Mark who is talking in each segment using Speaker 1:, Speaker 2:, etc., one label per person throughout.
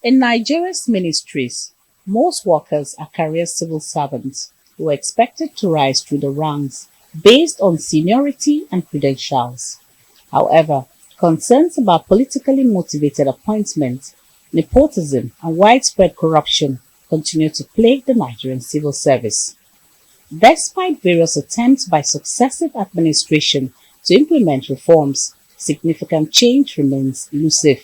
Speaker 1: In Nigeria's ministries, most workers are career civil servants who are expected to rise through the ranks based on seniority and credentials. However, concerns about politically motivated appointments, nepotism, and widespread corruption continue to plague the Nigerian civil service. Despite various attempts by successive administrations to implement reforms, significant change remains elusive.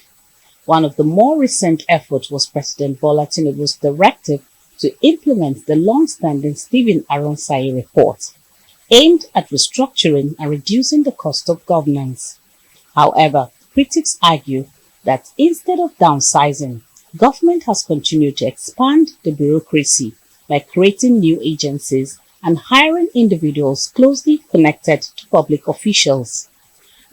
Speaker 1: One of the more recent efforts was President Bola Tinubu's directive to implement the long-standing Stephen Aronsai report, aimed at restructuring and reducing the cost of governance. However, critics argue that instead of downsizing, government has continued to expand the bureaucracy by creating new agencies and hiring individuals closely connected to public officials.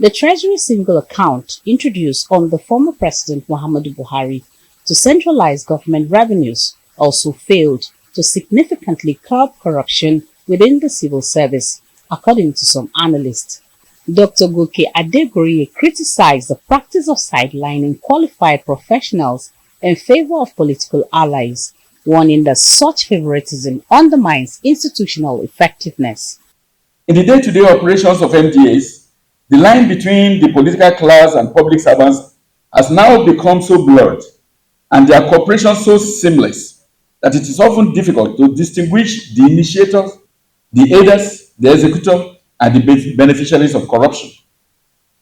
Speaker 1: The Treasury Single Account, introduced under former President Muhammadu Buhari to centralize government revenues, also failed to significantly curb corruption within the civil service, according to some analysts. Dr. Goke Adegoriye criticized the practice of sidelining qualified professionals in favor of political allies, warning that such favoritism undermines institutional effectiveness.
Speaker 2: In the day-to-day operations of MDAs, the line between the political class and public servants has now become so blurred and their cooperation so seamless that it is often difficult to distinguish the initiators, the aiders, the executor, and the beneficiaries of corruption.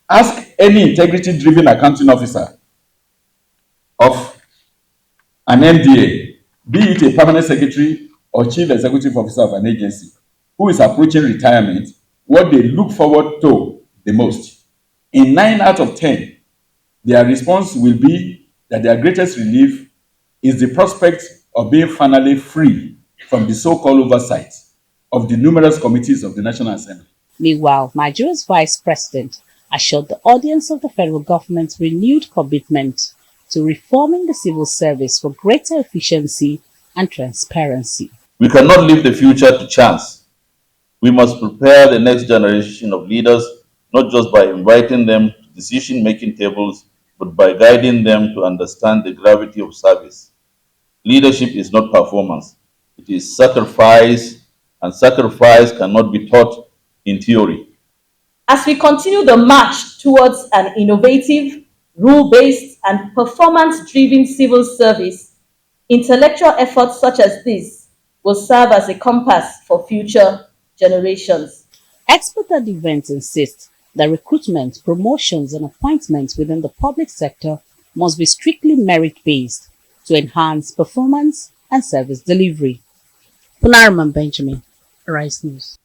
Speaker 2: Ask any integrity-driven accounting officer of an MDA, be it a permanent secretary or chief executive officer of an agency, who is approaching retirement, what they look forward to the most. In 9 out of 10, their response will be that their greatest relief is the prospect of being finally free from the so-called oversight of the numerous committees of the National Assembly.
Speaker 1: Meanwhile, Nigeria's Vice President assured the audience of the federal government's renewed commitment to reforming the civil service for greater efficiency and transparency.
Speaker 3: We cannot leave the future to chance. We must prepare the next generation of leaders not just by inviting them to decision-making tables, but by guiding them to understand the gravity of service. Leadership is not performance. It is sacrifice, and sacrifice cannot be taught in theory.
Speaker 4: As we continue the march towards an innovative, rule-based, and performance-driven civil service, intellectual efforts such as this will serve as a compass for future generations.
Speaker 1: Experts at the event insist that recruitment, promotions, and appointments within the public sector must be strictly merit-based to enhance performance and service delivery. Punaraman Benjamin, Arise News.